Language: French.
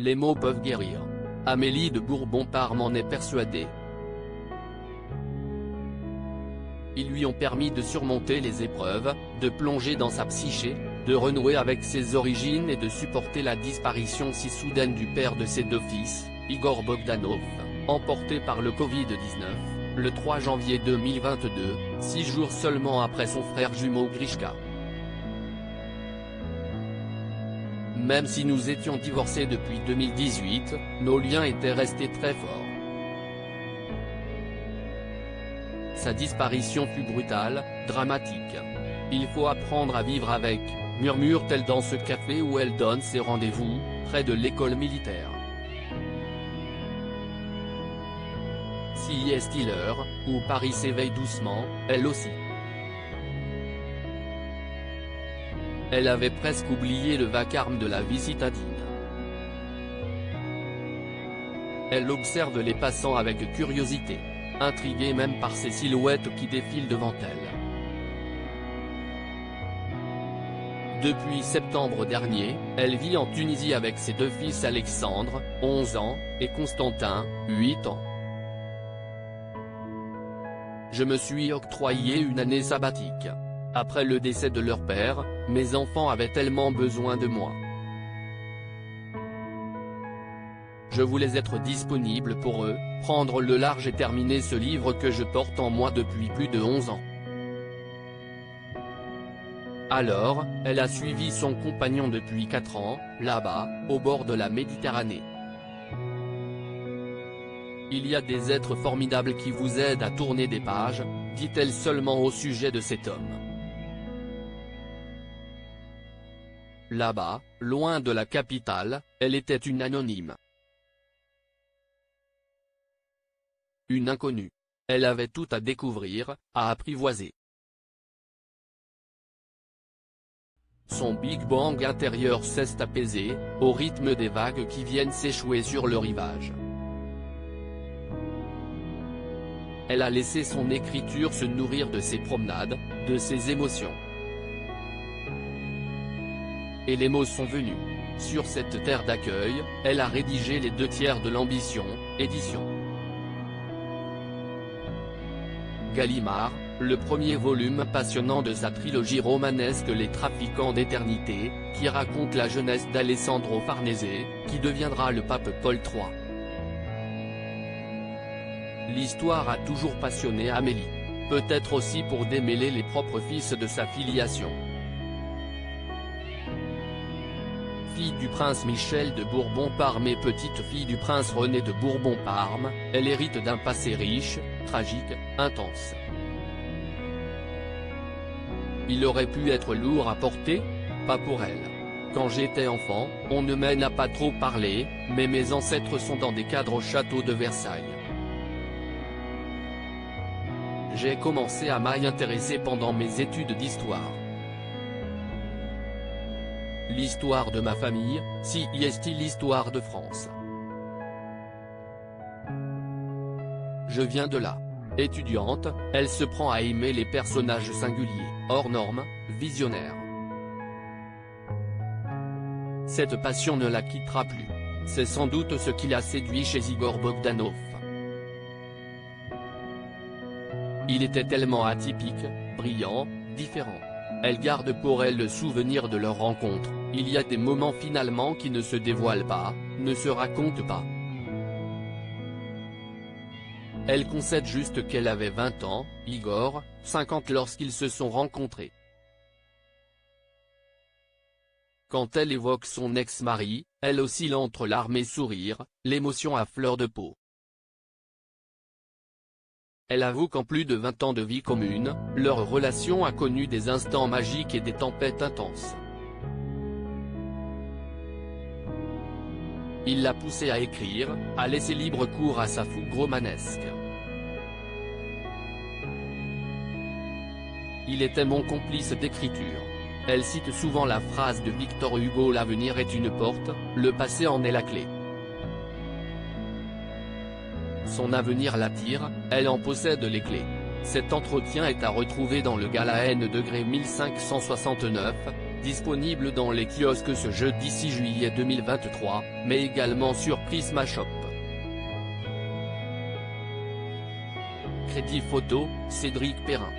les mots peuvent guérir. Amélie de Bourbon-Parme en est persuadée. Ils lui ont permis de surmonter les épreuves, de plonger dans sa psyché, de renouer avec ses origines et de supporter la disparition si soudaine du père de ses deux fils, Igor Bogdanov, emporté par le Covid-19, le 3 janvier 2022, 6 jours seulement après son frère jumeau Grishka. Même si nous étions divorcés depuis 2018, nos liens étaient restés très forts. Sa disparition fut brutale, dramatique. Il faut apprendre à vivre avec, murmure-t-elle dans ce café où elle donne ses rendez-vous, près de l'école militaire. Si est l'heure, où Paris s'éveille doucement, elle aussi. Elle avait presque oublié le vacarme de la vie citadine. Elle observe les passants avec curiosité, intriguée même par ces silhouettes qui défilent devant elle. Depuis septembre dernier, elle vit en Tunisie avec ses deux fils Alexandre, 11 ans, et Constantin, 8 ans. Je me suis octroyé une année sabbatique. Après le décès de leur père, mes enfants avaient tellement besoin de moi. Je voulais être disponible pour eux, prendre le large et terminer ce livre que je porte en moi depuis plus de 11 ans. Alors, elle a suivi son compagnon depuis 4 ans, là-bas, au bord de la Méditerranée. Il y a des êtres formidables qui vous aident à tourner des pages, dit-elle seulement au sujet de cet homme. Là-bas, loin de la capitale, elle était une anonyme. Une inconnue. Elle avait tout à découvrir, à apprivoiser. Son Big Bang intérieur s'est apaisé, au rythme des vagues qui viennent s'échouer sur le rivage. Elle a laissé son écriture se nourrir de ses promenades, de ses émotions. Et les mots sont venus. Sur cette terre d'accueil, elle a rédigé les 2/3 de l'Ambition, édition Gallimard, le premier volume passionnant de sa trilogie romanesque Les Trafiquants d'éternité, qui raconte la jeunesse d'Alessandro Farnese, qui deviendra le pape Paul III. L'histoire a toujours passionné Amélie. Peut-être aussi pour démêler les propres fils de sa filiation. Fille du prince Michel de Bourbon-Parme et petite fille du prince René de Bourbon-Parme, elle hérite d'un passé riche, tragique, intense. Il aurait pu être lourd à porter? Pas pour elle. Quand j'étais enfant, on ne m'en a pas trop parlé, mais mes ancêtres sont dans des cadres au château de Versailles. J'ai commencé à m'y intéresser pendant mes études d'histoire. L'histoire de ma famille, si est l'histoire de France. Je viens de là. Étudiante, elle se prend à aimer les personnages singuliers, hors normes, visionnaires. Cette passion ne la quittera plus. C'est sans doute ce qui l'a séduit chez Igor Bogdanov. Il était tellement atypique, brillant, différent. Elle garde pour elle le souvenir de leur rencontre. Il y a des moments finalement qui ne se dévoilent pas, ne se racontent pas. Elle concède juste qu'elle avait 20 ans, Igor, 50 lorsqu'ils se sont rencontrés. Quand elle évoque son ex-mari, elle oscille entre larmes et sourires, l'émotion à fleur de peau. Elle avoue qu'en plus de 20 ans de vie commune, leur relation a connu des instants magiques et des tempêtes intenses. Il l'a poussée à écrire, à laisser libre cours à sa fougue romanesque. Il était mon complice d'écriture. Elle cite souvent la phrase de Victor Hugo: l'avenir est une porte, le passé en est la clé. Son avenir l'attire, elle en possède les clés. Cet entretien est à retrouver dans le Gala N degré 1569, disponible dans les kiosques ce jeudi 6 juillet 2023, mais également sur Prisma Shop. Crédit photo, Cédric Perrin.